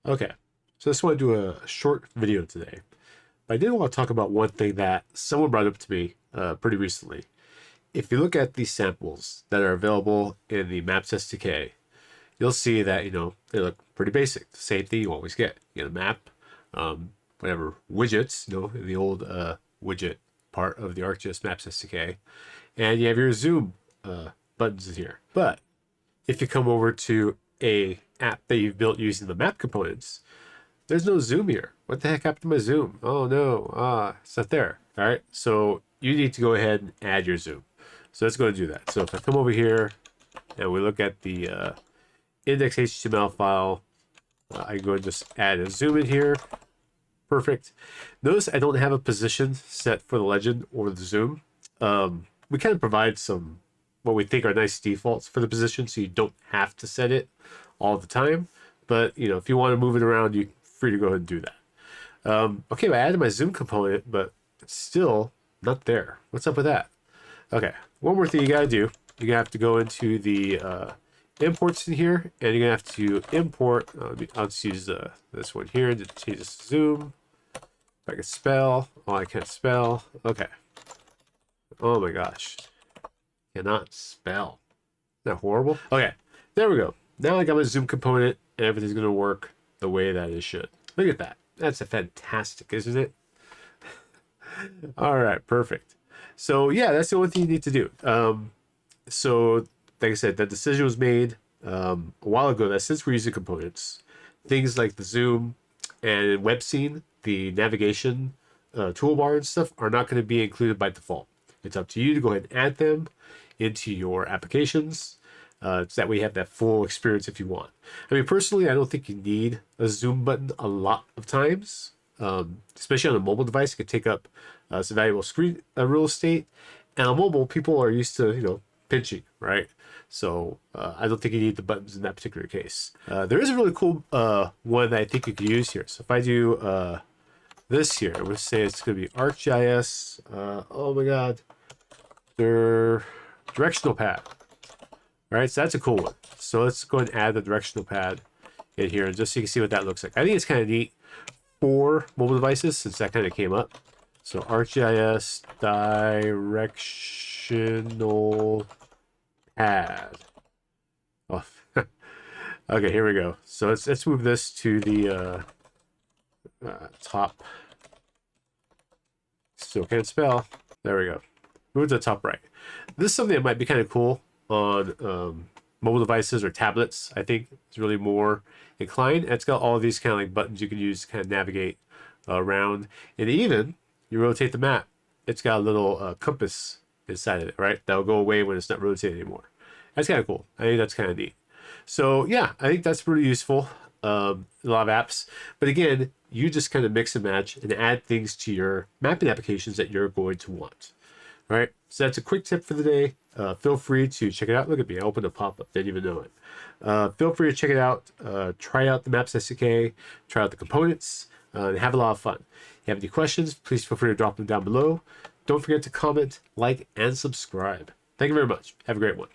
Okay, so I just want to do a short video today. But I did want to talk about one thing that someone brought up to me pretty recently. If you look at these samples that are available in the Maps SDK, you'll see that, they look pretty basic. The same thing you always get. You get a map, whatever widgets, in the old widget part of the ArcGIS Maps SDK, and you have your zoom buttons here. But if you come over to a app that you've built using the map components, there's no zoom here. What the heck happened to my zoom? Oh no, it's not there. All right, so you need to go ahead and add your zoom. So let's go and do that. So if I come over here and we look at the index HTML file, I can go and just add a zoom in here. Perfect. Notice I don't have a position set for the legend or the zoom. We kind of provide some what we think are nice defaults for the position, so you don't have to set it all the time. But if you want to move it around, you're free to go ahead and do that. Okay, I added my zoom component, but it's still not there. What's up with that? Okay, one more thing you gotta do. You're gonna have to go into the imports in here, and you're gonna have to import. I'll just use this one here to change this to zoom. If I can spell. Oh, I can't spell. Okay. Oh my gosh. Cannot spell. Isn't that horrible? Okay, there we go. Now I got my zoom component, and everything's gonna work the way that it should. Look at that. That's a fantastic, isn't it? All right, perfect. So yeah, that's the only thing you need to do. So like I said, that decision was made a while ago that since we're using components, things like the zoom and web scene, the navigation toolbar and stuff are not going to be included by default. It's up to you to go ahead and add them into your applications. So that way you have that full experience if you want. I mean, personally, I don't think you need a zoom button a lot of times, especially on a mobile device. It could take up some valuable screen real estate. And on mobile, people are used to, pinching, right? So I don't think you need the buttons in that particular case. There is a really cool one that I think you could use here. So if I do this here, I'm going to say it's going to be ArcGIS. Oh my God. Their directional pad. All right, so that's a cool one. So let's go and add the directional pad in here, just so you can see what that looks like. I think it's kind of neat for mobile devices since that kind of came up. So ArcGIS directional pad. Oh, okay, here we go. So let's move this to the top. Still can't spell. There we go. Move to the top right. This is something that might be kind of cool on mobile devices or tablets. I think it's really more inclined. And it's got all of these kind of like buttons you can use to kind of navigate around. And even you rotate the map, it's got a little compass inside of it, right? That'll go away when it's not rotating anymore. That's kind of cool. I think that's kind of neat. So yeah, I think that's pretty useful. A lot of apps. But again, you just kind of mix and match and add things to your mapping applications that you're going to want. All right, so that's a quick tip for the day. Feel free to check it out. Look at me, I opened a pop-up, didn't even know it. Feel free to check it out. Try out the Maps SDK, try out the components, and have a lot of fun. If you have any questions, please feel free to drop them down below. Don't forget to comment, like, and subscribe. Thank you very much. Have a great one.